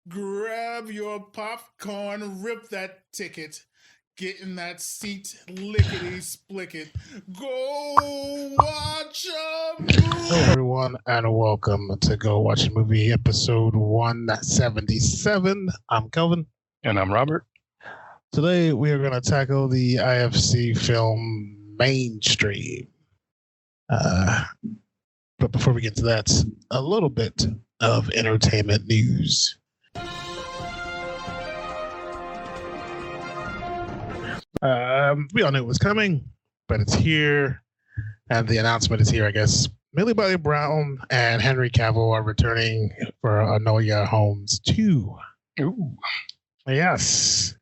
Grab your popcorn, rip that ticket, get in that seat, lickety splicket. Go watch a movie. Hello, everyone, and welcome to Go Watch a Movie, episode 177. I'm Kelvin. And I'm Robert. Today, we are going to tackle the IFC film Mainstream. But before we get to that, a little bit of entertainment news. We all knew it was coming, but it's here, and the announcement is here, I guess. Millie Bobby Brown and Henry Cavill are returning for Enola Holmes 2. Ooh. Yes.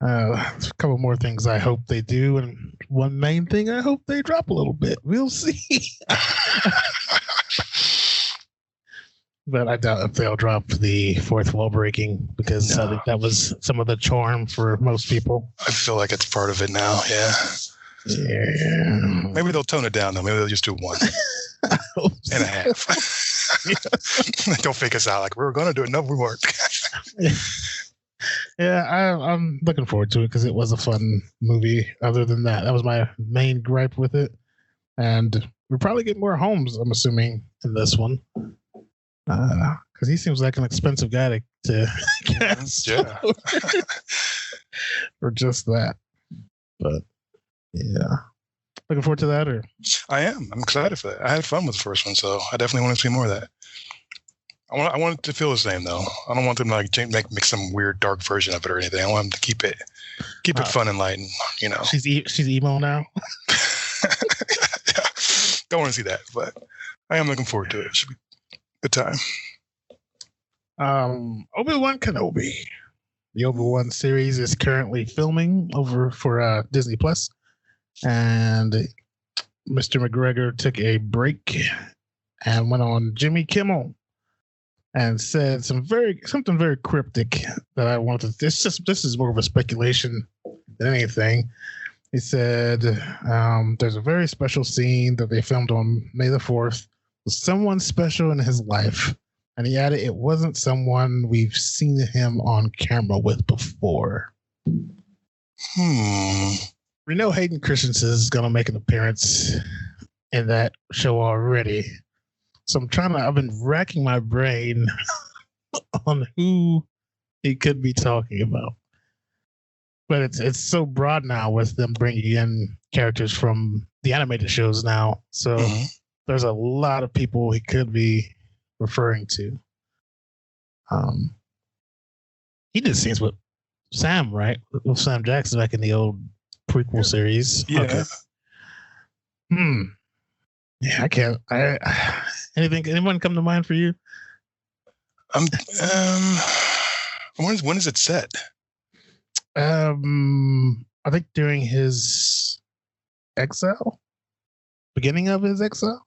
A couple more things I hope they do, and one main thing I hope they drop a little bit. We'll see. But I doubt if they'll drop the fourth wall breaking, because I think that was some of the charm for most people. I feel like it's part of it now, yeah. Yeah. Maybe they'll tone it down, though. Maybe they'll just do one and a half. Don't fake us out like we were going to do it. No, we weren't. Yeah, I'm looking forward to it because it was a fun movie. Other than that, that was my main gripe with it. And we'll probably get more Holmes, I'm assuming, in this one. Because he seems like an expensive guy to cast. Yeah. Or just that. But, yeah. Looking forward to that? Or I am. I'm excited for that. I had fun with the first one, so I definitely want to see more of that. I want it to feel the same, though. I don't want them to make some weird dark version of it or anything. I want them to keep it fun and light, and, you know. She's emo now. Yeah. Don't want to see that, but I am looking forward to it. It should be a good time. Obi-Wan Kenobi. The Obi-Wan series is currently filming over for Disney Plus, and Mr. McGregor took a break and went on Jimmy Kimmel and said something very cryptic that I wanted to. This is more of a speculation than anything. He said there's a very special scene that they filmed on May the 4th with someone special in his life. And he added, it wasn't someone we've seen him on camera with before. We know Hayden Christensen is going to make an appearance in that show already. So I've been racking my brain on who he could be talking about. But it's so broad now with them bringing in characters from the animated shows now. So there's a lot of people he could be referring to. He did scenes with Sam, right? With Sam Jackson back in the old prequel series. Yeah. Okay. Yeah, I can't. Anyone come to mind for you? When is it set? I think during his exile, beginning of his exile.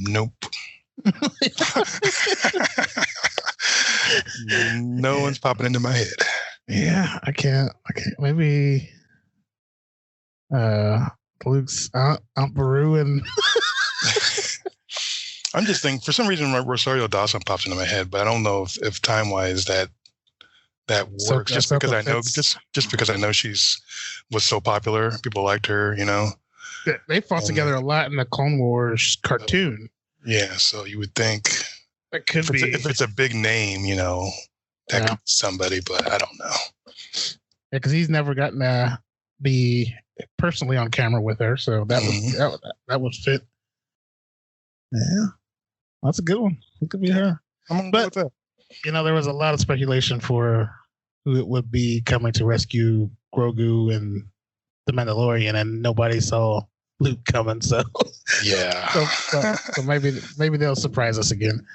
Nope. No one's popping into my head. Yeah, I can't. Maybe Luke's Aunt Beru and. I'm just thinking, for some reason, Rosario Dawson pops into my head, but I don't know if time-wise that works. Just because I know was so popular, people liked her, you know. They fought together a lot in the Clone Wars cartoon. Yeah, so you would think it could be if it's a big name, you know, that could be somebody, but I don't know. Yeah, because he's never gotten to be personally on camera with her, so that would fit. Yeah, that's a good one. It could be her. I'm gonna go with that. You know, there was a lot of speculation for who it would be coming to rescue Grogu and the Mandalorian, and nobody saw Luke coming. So yeah, so maybe they'll surprise us again.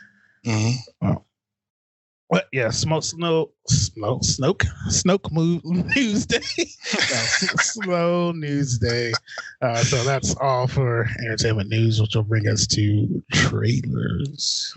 But yeah, Snoke News Day. Slow news day. So that's all for entertainment news, which will bring us to trailers.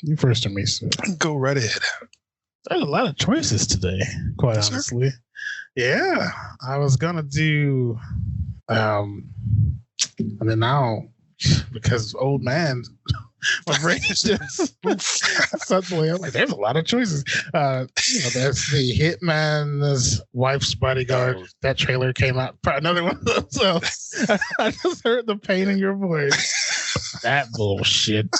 You first or me, sir? Go right ahead. There's a lot of choices today, quite Yes, sir. honestly. Yeah, I was gonna do, and then now because old man, my brain is just suddenly I'm like, there's a lot of choices. There's the Hitman's Wife's Bodyguard. That trailer came out. Probably another one of those. So I just heard the pain in your voice. That bullshit.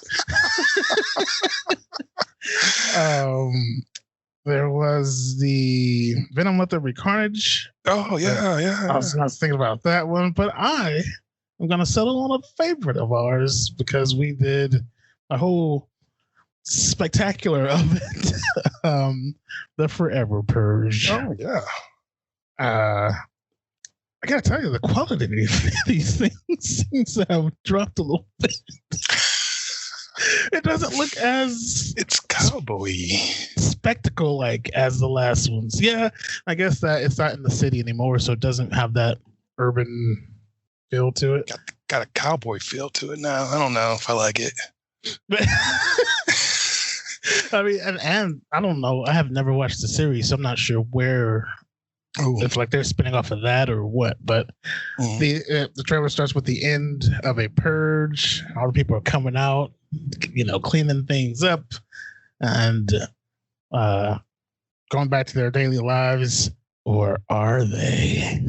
There was the Venom Let There Be Carnage. Oh yeah. I was thinking about that one, but I'm gonna settle on a favorite of ours because we did a whole spectacular of it. The Forever Purge. Oh yeah. I gotta tell you, the quality of these things seems to have dropped a little bit. It doesn't look as It's cowboy-y. spectacle like as the last ones. Yeah, I guess that it's not in the city anymore, so it doesn't have that urban feel to it. Got a cowboy feel to it now. I don't know if I like it. But I mean, and I don't know. I have never watched the series, so I'm not sure where if like they're spinning off of that or what. But the trailer starts with the end of a purge. All the people are coming out, cleaning things up and going back to their daily lives. Or are they?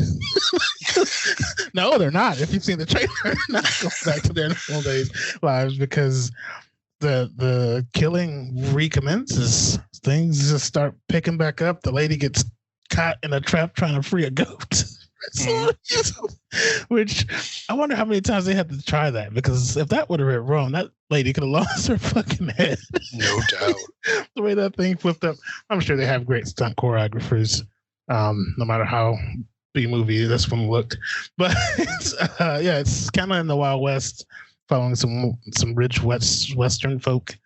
No, they're not. If you've seen the trailer, they're not going back to their normal days lives because the killing recommences. Things just start picking back up. The lady gets caught in a trap trying to free a goat. Which I wonder how many times they had to try that, because if that would have went wrong, that lady could have lost her fucking head. No doubt. The way that thing flipped up. I'm sure they have great stunt choreographers, no matter how B-movie this one looked. But it's kind of in the Wild West, following some rich Western folk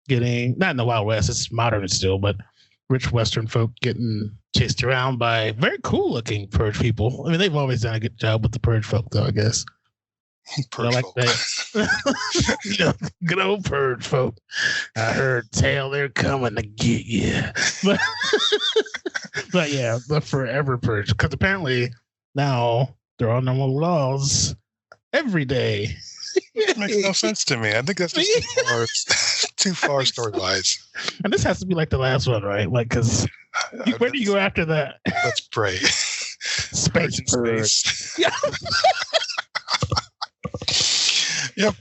getting, not in the Wild West, it's modern still, but rich Western folk getting chased around by very cool looking purge people. I mean, they've always done a good job with the purge folk, though, I guess. Purge like folk. that. Good old purge folk. I heard tell they're coming to get you. But yeah, the Forever Purge. Because apparently now there are no more laws every day. It makes no sense to me. I think that's just too far story-wise. And this has to be like the last one, right? Like, because where do you go after that? Let's pray. Space Purge. Yeah. Yep.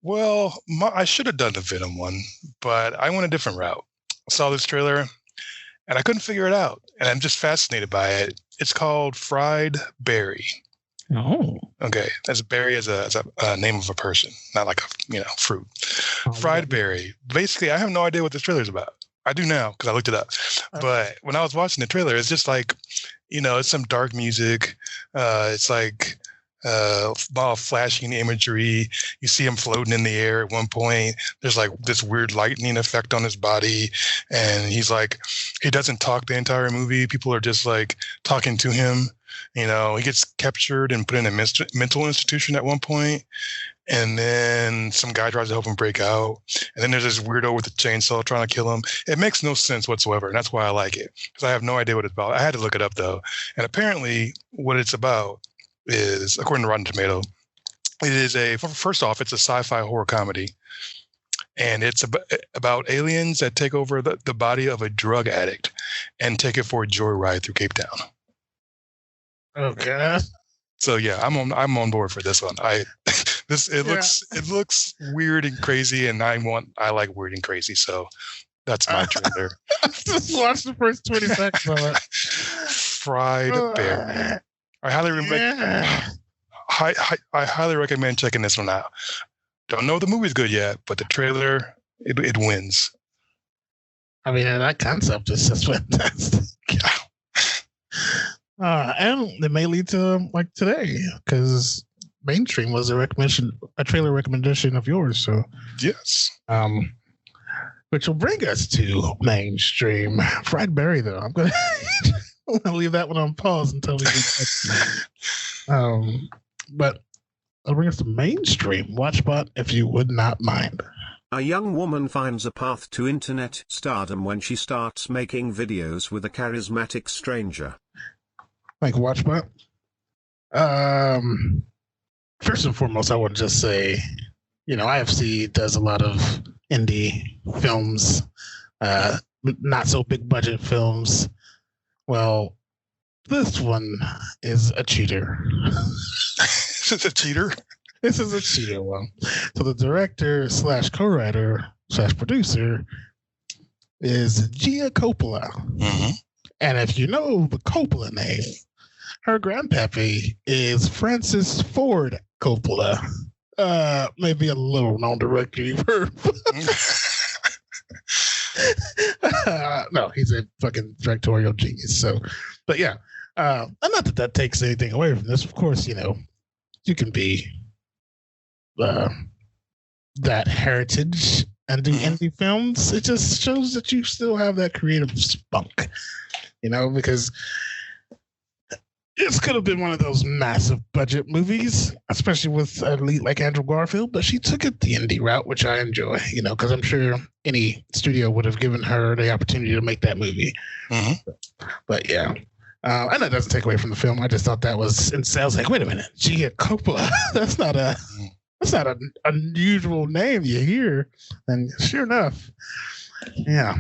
Well, I should have done the Venom one, but I went a different route. I saw this trailer, and I couldn't figure it out, and I'm just fascinated by it. It's called Fried Berry. Oh. Okay, that's berry as a name of a person, not like a fruit. Fried berry. Basically, I have no idea what this trailer is about. I do now because I looked it up. But when I was watching the trailer, it's just like, it's some dark music. It's like all flashing imagery. You see him floating in the air at one point. There's like this weird lightning effect on his body, and he's like, he doesn't talk the entire movie. People are just like talking to him. He gets captured and put in a mental institution at one point, and then some guy tries to help him break out. And then there's this weirdo with a chainsaw trying to kill him. It makes no sense whatsoever, and that's why I like it, because I have no idea what it's about. I had to look it up, though. And apparently what it's about is, according to Rotten Tomato, it is first off, it's a sci-fi horror comedy. And it's about aliens that take over the body of a drug addict and take it for a joyride through Cape Town. Okay. So yeah, I'm on board for this one. It looks weird and crazy, and I like weird and crazy, so that's my trailer. Just watch the first 20 seconds of it. Fried Berry. I highly recommend checking this one out. Don't know if the movie's good yet, but the trailer it wins. I mean, that concept is just fantastic. And it may lead to like today, because Mainstream was a trailer recommendation of yours. So yes, which will bring us to Mainstream. Fried Berry, though, I'm gonna leave that one on pause until we get but I'll bring us to Mainstream. Watchbot, if you would not mind. A young woman finds a path to internet stardom when she starts making videos with a charismatic stranger. Like Watchbot. First and foremost, I would just say, IFC does a lot of indie films, not so big budget films. Well, this one is a cheater. Is it a cheater? This is a cheater one. So the director / co-writer / producer is Gia Coppola. Mm-hmm. And if you know the Coppola name, her grandpappy is Francis Ford Coppola. Maybe a little known director you've heard. No, he's a fucking directorial genius. So, but yeah, and not that takes anything away from this. Of course, you can be that heritage and do indie films. It just shows that you still have that creative spunk, because this could have been one of those massive budget movies, especially with a lead like Andrew Garfield, but she took it the indie route, which I enjoy, because I'm sure any studio would have given her the opportunity to make that movie. Mm-hmm. But yeah. And that doesn't take away from the film. I just thought that was, and I was like, wait a minute, Gia Coppola. That's not an unusual name you hear. And sure enough, yeah.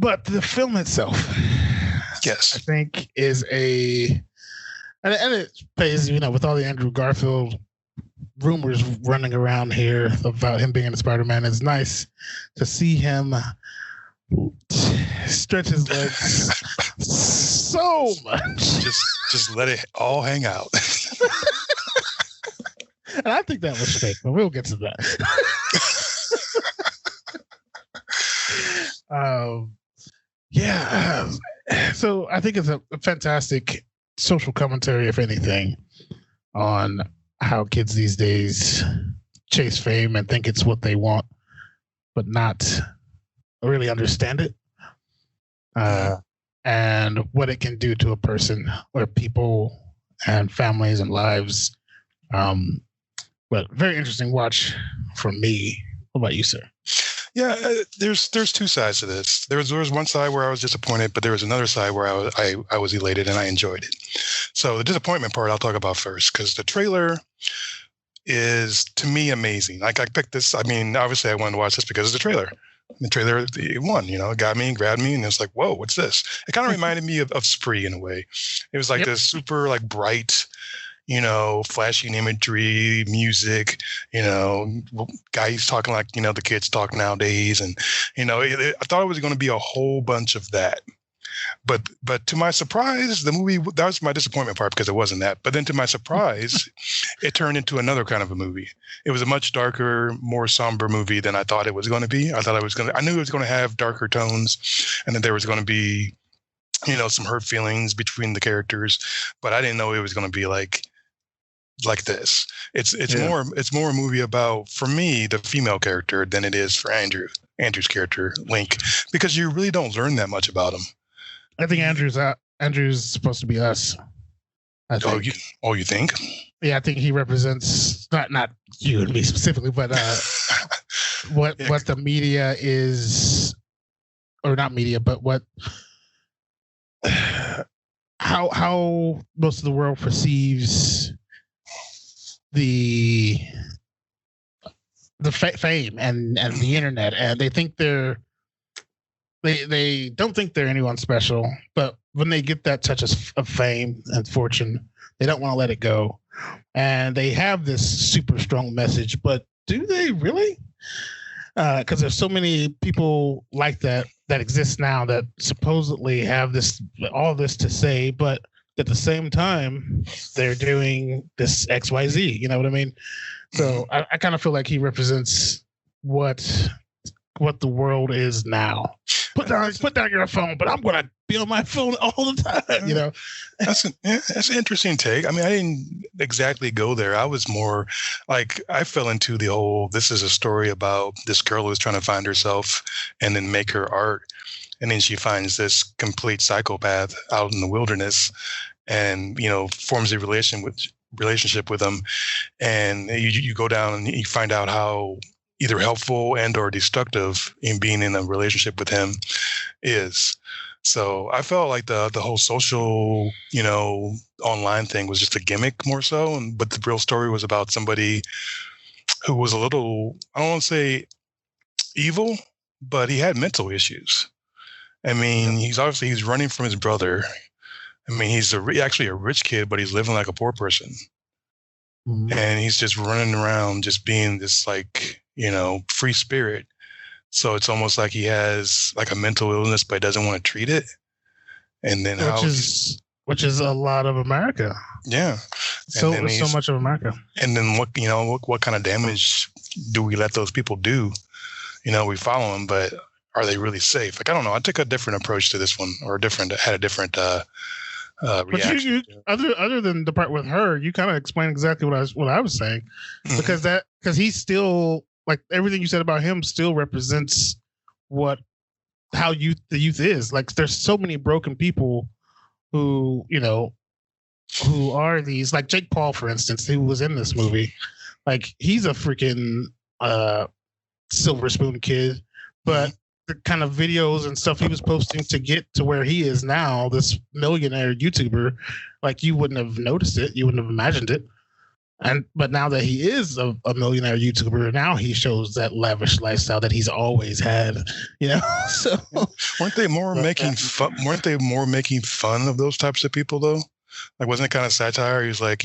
But the film itself, yes, I think is and it pays, with all the Andrew Garfield rumors running around here about him being in Spider-Man. It's nice to see him stretch his legs so much. Just let it all hang out. And I think that was fake, but we'll get to that. Yeah. So I think it's a fantastic social commentary, if anything, on how kids these days chase fame and think it's what they want, but not really understand it. And what it can do to a person or people and families and lives. But very interesting watch for me. What about you, sir? Yeah, there's two sides to this. There was one side where I was disappointed, but there was another side where I was elated and I enjoyed it. So the disappointment part I'll talk about first, because the trailer is, to me, amazing. Like, I picked this. I mean, obviously I wanted to watch this because of the trailer. The trailer, it won, it got me, grabbed me, and it's like, whoa, what's this? It kind of reminded me of Spree in a way. It was like this super bright, flashing imagery, music, guys talking like, the kids talk nowadays. And, I thought it was going to be a whole bunch of that. But to my surprise, the movie, that was my disappointment part because it wasn't that. But then to my surprise, it turned into another kind of a movie. It was a much darker, more somber movie than I thought it was going to be. I knew it was going to have darker tones and that there was going to be, some hurt feelings between the characters, but I didn't know it was going to be like this. It's more a movie about, for me, the female character than it is for Andrew's character, Link, because you really don't learn that much about him. I think Andrew's supposed to be us. You think? Yeah, I think he represents not you and me specifically, but what the media is, or not media, but what how most of the world perceives the fame and the internet, and they think they don't think they're anyone special, but when they get that touch of fame and fortune, they don't want to let it go, and they have this super strong message. But do they really? Because there's so many people like that exist now that supposedly have all this to say, but at the same time, they're doing this XYZ. You know what I mean? So I kind of feel like he represents what the world is now. Put down your phone, but I'm gonna be on my phone all the time. That's an interesting take. I mean, I didn't exactly go there. I was more like, I fell into the whole, this is a story about this girl who's trying to find herself and then make her art, and then she finds this complete psychopath out in the wilderness, and forms a relationship relationship with him, and you go down and you find out how either helpful and or destructive in being in a relationship with him is. So I felt like the whole social, online thing was just a gimmick more so, but the real story was about somebody who was a little, I don't want to say evil, but he had mental issues. I mean, he's running from his brother. I mean, he's actually a rich kid, but he's living like a poor person. Mm-hmm. And he's just running around, just being this free spirit. So it's almost like he has like a mental illness, but doesn't want to treat it. And then which is a lot of America. Yeah. So much of America. And then what kind of damage do we let those people do? We follow them, but are they really safe? Like, I don't know. I took a different approach to this one, or had a different reaction. But other than the part with her, you kind of explained exactly what I was saying, mm-hmm. because he's still, like, everything you said about him still represents how the youth is. Like, there's so many broken people who are these, like Jake Paul, for instance, who was in this movie. Like, he's a freaking silver spoon kid, but the kind of videos and stuff he was posting to get to where he is now, this millionaire YouTuber, like, you wouldn't have noticed it, you wouldn't have imagined it. But now that he is a millionaire YouTuber, now he shows that lavish lifestyle that he's always had, So weren't they more making fun? Weren't they more making fun of those types of people though? Like, wasn't it kind of satire? He's when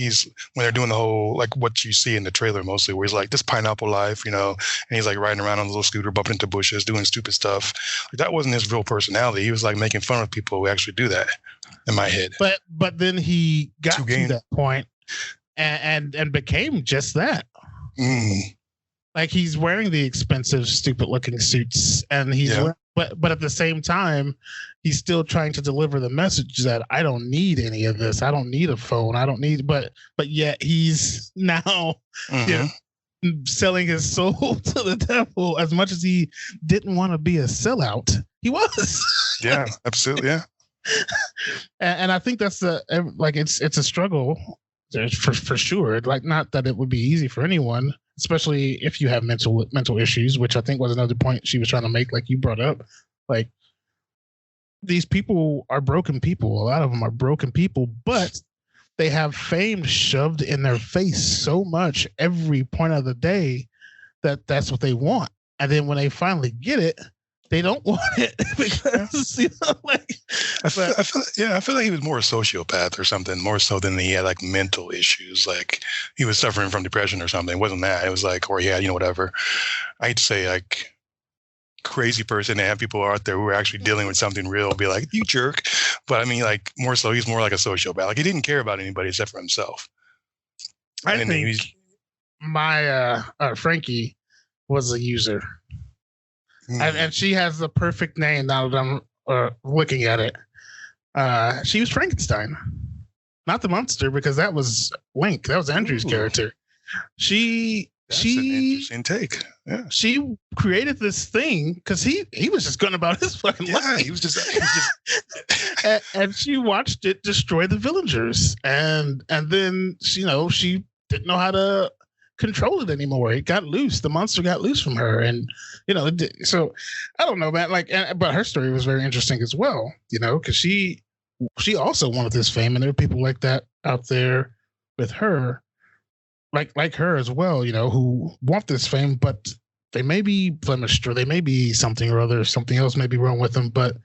they're doing the whole, like, what you see in the trailer mostly, where he's like, this pineapple life, and he's like riding around on a little scooter, bumping into bushes, doing stupid stuff. Like, that wasn't his real personality. He was like making fun of people who actually do that, in my head. But then he got to that point and became just that. Like, he's wearing the expensive, stupid looking suits, and but at the same time, he's still trying to deliver the message that I don't need any of this. I don't need a phone. I don't need, but yet he's now selling his soul to the devil. As much as he didn't want to be a sellout, he was. Yeah, absolutely. Yeah. And I think that's it's a struggle for sure. Like, not that it would be easy for anyone, especially if you have mental issues, which I think was another point she was trying to make, like you brought up. Like, these people are broken people. A lot of them are broken people, but they have fame shoved in their face so much every point of the day that that's what they want. And then when they finally get it, they don't want it because, I feel like he was more a sociopath or something, more so than he had like mental issues. Like, he was suffering from depression or something. It wasn't that. It was like, or he had, whatever. I'd say like crazy person. They have people out there who are actually dealing with something real, be like, you jerk. But I mean, like, more so, he's more like a sociopath. Like, he didn't care about anybody except for himself. I think my Frankie was a user. And she has the perfect name now that I'm looking at it. She was Frankenstein, not the monster, because that was Link. That was Andrew's character. That's an interesting take. Yeah. She created this thing because he was just going about his fucking life. Yeah, he was just and she watched it destroy the villagers, and then she didn't know how to control it anymore. It got loose. The monster got loose from her, and so I don't know, man. Like, but her story was very interesting as well. Because she also wanted this fame, and there are people like that out there with her, like her as well. Who want this fame, but they may be blemished, or they may be something or other. Something else may be wrong with them. But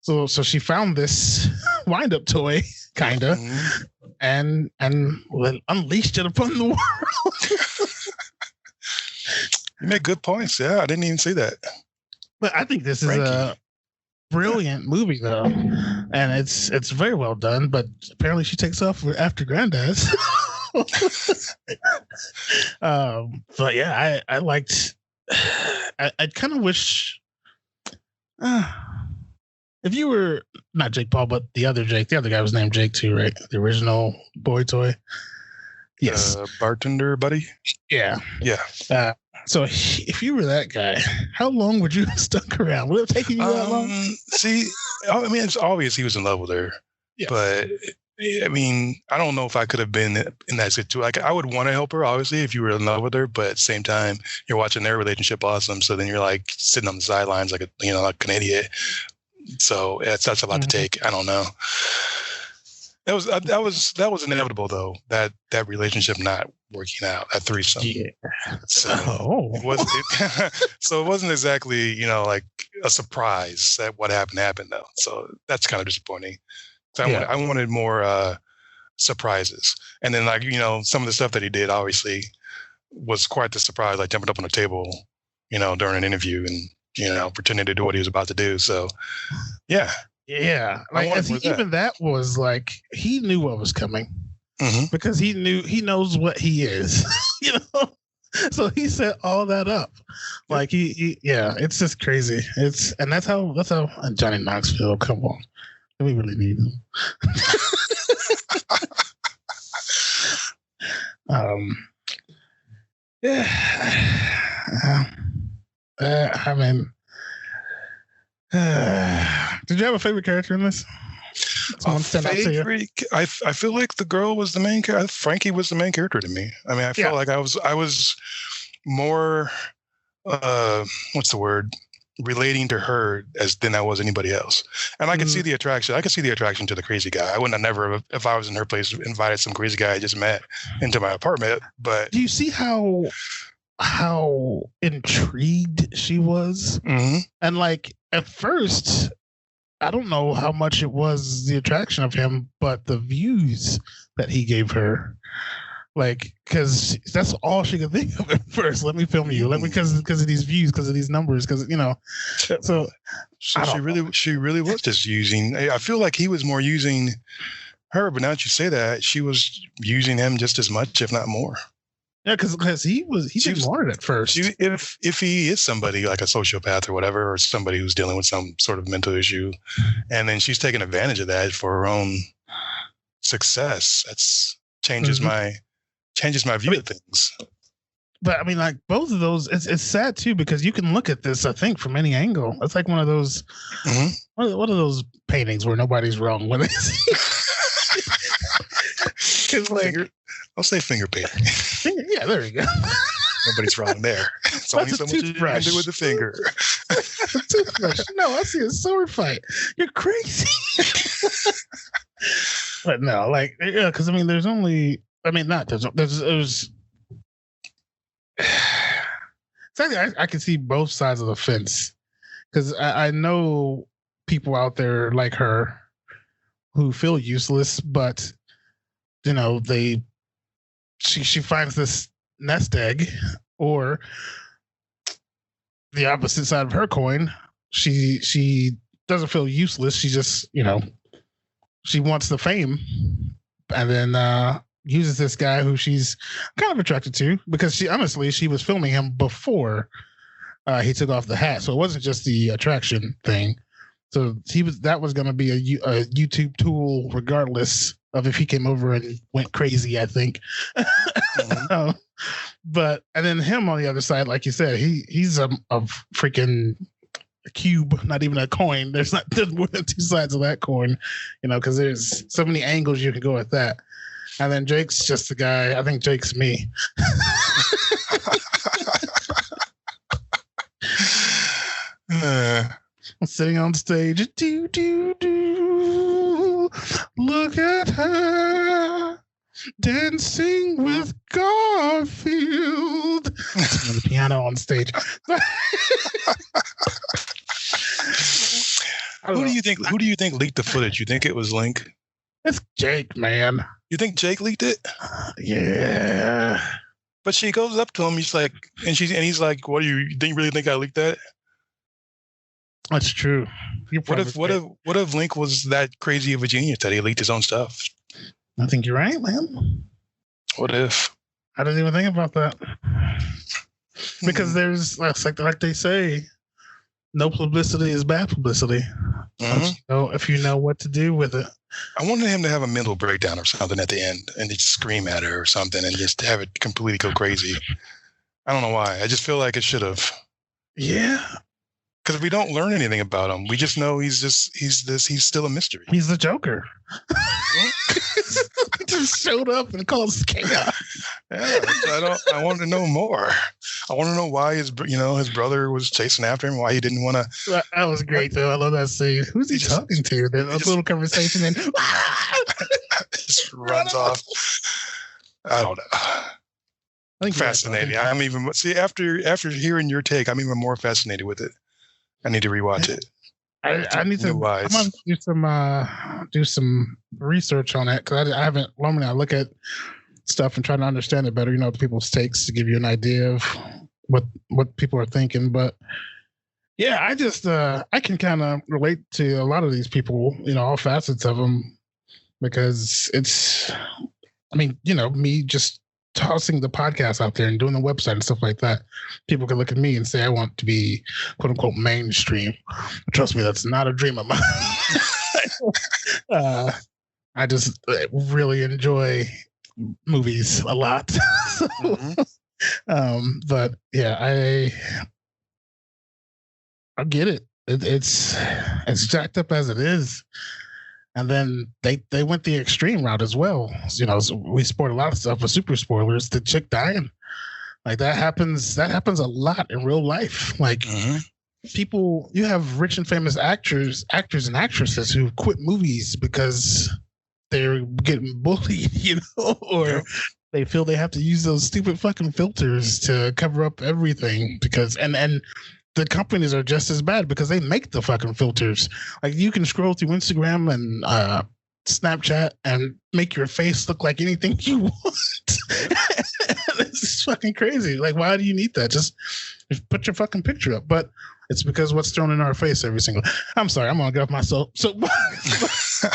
so she found this wind-up toy, kinda. Mm-hmm. And unleashed it upon the world. You make good points. Yeah, I didn't even see that. But I think this is a brilliant movie, though, and it's very well done. But apparently, she takes off after Granddad's. But yeah, I liked. I kind of wish. If you were not Jake Paul, but the other Jake, the other guy was named Jake too, right? The original boy toy. Yes. Bartender buddy. Yeah. Yeah. So if you were that guy, how long would you have stuck around? Would it have taken you that long? See, I mean, it's obvious he was in love with her. Yeah. But I mean, I don't know if I could have been in that situation. Like, I would want to help her, obviously, if you were in love with her. But at the same time, you're watching their relationship blossom. So then you're like sitting on the sidelines, like like an idiot. So that's a lot to take. I don't know. That was inevitable though. That relationship not working out, that threesome. Yeah. So it wasn't. So it wasn't exactly like a surprise that what happened though. So that's kind of disappointing. So I wanted more surprises. And then some of the stuff that he did obviously was quite the surprise, like jumping up on a table, during an interview and pretending to do what he was about to do. So yeah. Yeah. Like even that was like he knew what was coming. Mm-hmm. Because he knows what he is. So he set all that up. Like it's just crazy. And that's how Johnny Knoxville, come on. We really need him. I mean, did you have a favorite character in this? I feel like the girl was the main character. Frankie was the main character to me. I mean, I felt like I was more what's the word? Relating to her than I was anybody else. And I could see the attraction. I could see the attraction to the crazy guy. I wouldn't have never, if I was in her place, invited some crazy guy I just met into my apartment. But do you see how intrigued she was? Mm-hmm. And like at first, I don't know how much it was the attraction of him, but the views that he gave her. Like, because that's all she could think of at first. Let me film you. Let me because of these views, because of these numbers, because So she really was just using. I feel like he was more using her, but now that you say that, she was using him just as much, if not more. Yeah, because he didn't want it at first. If he is somebody like a sociopath or whatever, or somebody who's dealing with some sort of mental issue, and then she's taking advantage of that for her own success, that's changes my view of things. But I mean, like both of those, it's sad too, because you can look at this, I think, from any angle. It's like one of those, one of those paintings where nobody's wrong when they see. It's like, I'll say finger painting. Yeah, there you go. Nobody's wrong there. It's only so much you can do with the finger. Toothbrush. No, I see a sword fight. You're crazy. But no, like, yeah, because I mean, there's exactly. I can see both sides of the fence, because I know people out there like her who feel useless, but she finds this nest egg, or the opposite side of her coin. She doesn't feel useless. She just she wants the fame, and then uses this guy who she's kind of attracted to, because she was filming him before he took off the hat, so it wasn't just the attraction thing. So that was going to be a YouTube tool, regardless of if he came over and went crazy, I think. Mm-hmm. And then him on the other side, like you said, he's a freaking cube, not even a coin. There's more than two sides of that coin, because there's so many angles you can go at that. And then Jake's just the guy. I think Jake's me. I'm sitting on stage. Do, do, do. Look at her dancing with Garfield. On the piano on stage. Who do you think leaked the footage? You think it was Link? It's Jake, man. You think Jake leaked it? Yeah. But she goes up to him. He's like, and he's like, "What do you really think I leaked that?" That's true. What if Link was that crazy of a genius that he leaked his own stuff? I think you're right, man. What if? I didn't even think about that. Because there's like they say, no publicity is bad publicity. Mm-hmm. If you know what to do with it. I wanted him to have a mental breakdown or something at the end and just scream at her or something and just have it completely go crazy. I don't know why. I just feel like it should have. Yeah. Because we don't learn anything about him. We just know he's still a mystery. He's the Joker. He just showed up and caused chaos. Yeah, I want to know more. I want to know why his brother was chasing after him. Why he didn't want to. That was great though. I love that scene. Who's he talking to? There's a little conversation and just runs off. I don't know. I think fascinating. I'm even after hearing your take, I'm even more fascinated with it. I need to rewatch it. I need to. I'm gonna do some research on it because I haven't. Normally, I look at stuff and try to understand it better. You know, the people's takes to give you an idea of what people are thinking. But yeah, I can kind of relate to a lot of these people. You know, all facets of them because it's. I mean, you know, me just tossing the podcast out there and doing the website and stuff like that. People can look at me and say I want to be quote unquote mainstream. Trust me, that's not a dream of mine. I just really enjoy movies a lot. But yeah, I get it. It's jacked up as it is. And then they went the extreme route as well. You know, so we spoiled a lot of stuff, but super spoilers. The chick dying, like that happens a lot in real life. Like people, you have rich and famous actors and actresses who quit movies because they're getting bullied, you know, or they feel they have to use those stupid fucking filters to cover up everything because and the companies are just as bad because they make the fucking filters. Like you can scroll through Instagram and Snapchat and make your face look like anything you want. This is fucking crazy. Like, why do you need that? Just put your fucking picture up. But it's because what's thrown in our face every single. I'm sorry, I'm gonna get off my soapbox.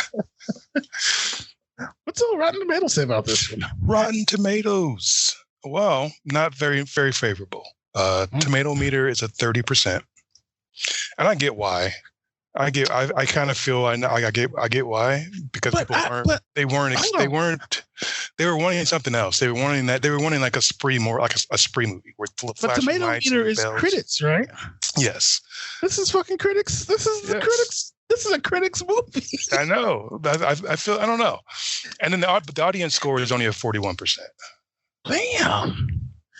What's all Rotten Tomatoes say about this one? Rotten Tomatoes. Well, not very, very favorable. Tomato meter is at 30%, and I get why. I kind of feel I get why because people they were wanting something else. They were wanting like a spree like a spree movie where but tomato meter is bells. Critics, right? Yes. This is fucking critics. This is the critics. This is a critics movie. I know. I feel I don't know. And then the audience score is only at 41%. Damn.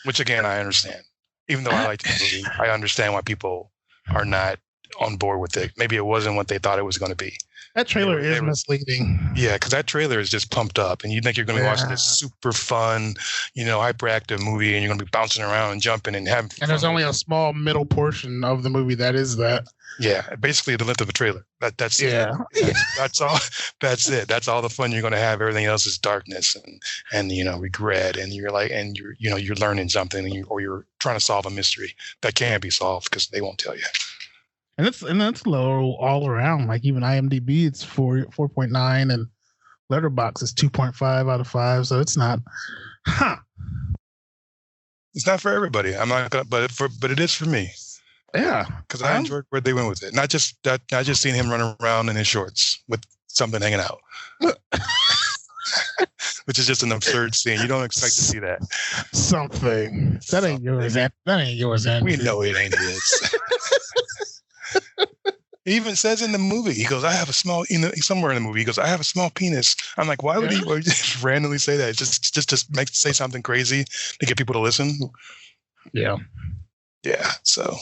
Which again I understand. Even though I like the movie, I understand why people are not on board with it. Maybe it wasn't what they thought it was going to be. That trailer is misleading. Yeah, because that trailer is just pumped up, and you think you're going to be watching this super fun, hyperactive movie, and you're going to be bouncing around and jumping and having fun. And there's only a small middle portion of the movie that is that. Yeah, basically the length of a trailer. That's it. That's all. That's it. That's all the fun you're going to have. Everything else is darkness and regret, and you're you're learning something, or you're trying to solve a mystery that can't be solved because they won't tell you. And that's low all around. Like even IMDb, it's 4.9, and Letterboxd is 2.5 out of 5. So it's not. It's not for everybody. I'm not gonna, but it is for me. Yeah, because I enjoyed where they went with it. Not just seeing him running around in his shorts with something hanging out, which is just an absurd scene. You don't expect to see that. Something that ain't yours. That ain't yours. Andrew. We know it ain't his. He even says in the movie, he goes, "I have a small." Somewhere in the movie, he goes, "I have a small penis." I'm like, why would he just randomly say that? Just to say something crazy to get people to listen. Yeah. So.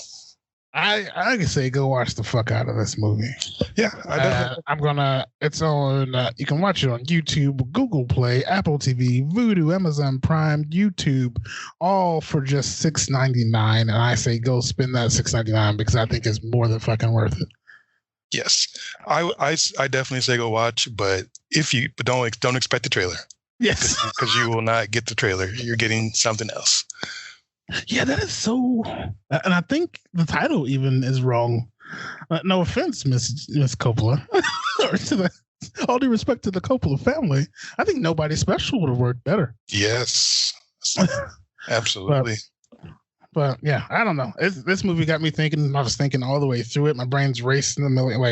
I can say go watch the fuck out of this movie. Yeah, it's on. You can watch it on YouTube, Google Play, Apple TV, Vudu, Amazon Prime, YouTube, all for just $6.99. And I say go spend that $6.99 because I think it's more than fucking worth it. Yes, I definitely say go watch, but don't expect the trailer. Yes, because you will not get the trailer. You're getting something else. Yeah, that is so. And I think the title even is wrong. No offense, Miss Coppola. All due respect to the Coppola family, I think Nobody Special would have worked better. Yes, absolutely. But yeah, I don't know. This movie got me thinking. I was thinking all the way through it. My brain's racing a million,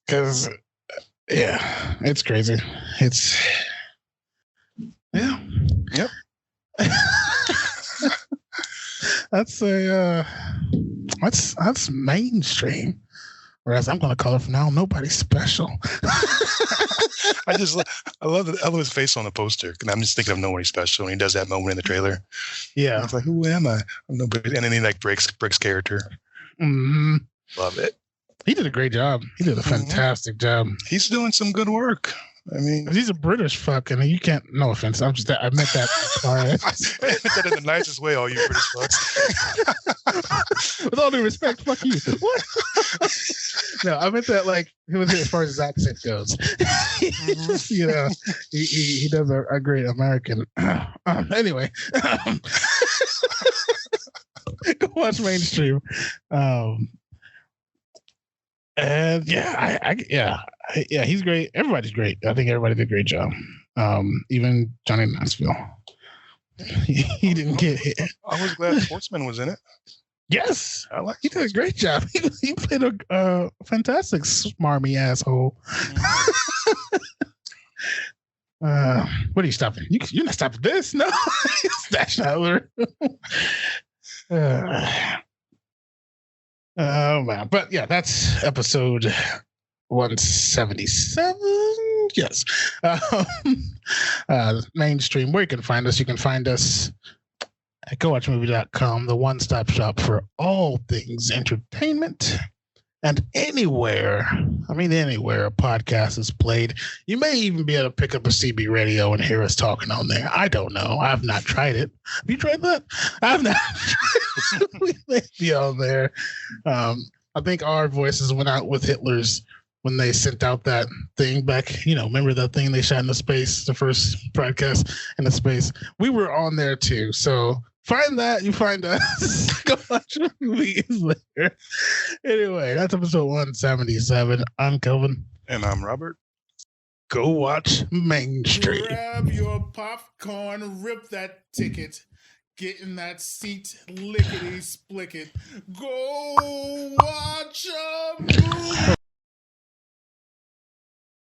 because it's crazy. Yep. I'd say That's mainstream. Whereas I'm going to call it from now, nobody special. I love his face on the poster. And I'm just thinking of nobody special when he does that moment in the trailer. Yeah, it's like, who am I? I'm nobody. And then he like breaks character. Mm-hmm. Love it. He did a great job. He did a fantastic job. He's doing some good work. I mean, he's a British fuck, and you can't. No offense. I meant that. Sorry. I meant that in the nicest way. All you British fucks. With all due respect, fuck you. What? No, I meant that like he was as far as his accent goes. You know, he does a great American. Anyway, go watch Mainstream. And yeah, he's great. Everybody's great. I think everybody did a great job. Even Johnny Knoxville. He didn't get hit. I was glad Sportsman was in it. Yes, he did a great job. He played a fantastic smarmy asshole. What are you stopping? You're not stopping this, no? That's not. Oh man, but yeah, that's episode 177. Yes, Mainstream. Where you can find us at GoWatchMovie.com, the one-stop shop for all things entertainment. And anywhere a podcast is played, you may even be able to pick up a CB radio and hear us talking on there. I don't know. I've not tried it. Have you tried that? I've not. We may be on there. I think our voices went out with Hitler's when they sent out that thing back. Remember that thing they shot into space, the first broadcast into space? We were on there too. So find that. You find us. Go watch movies there. Anyway, that's episode 177. I'm Kelvin. And I'm Robert. Go watch Mainstream. Grab your popcorn, rip that ticket, get in that seat, lickety split it. Go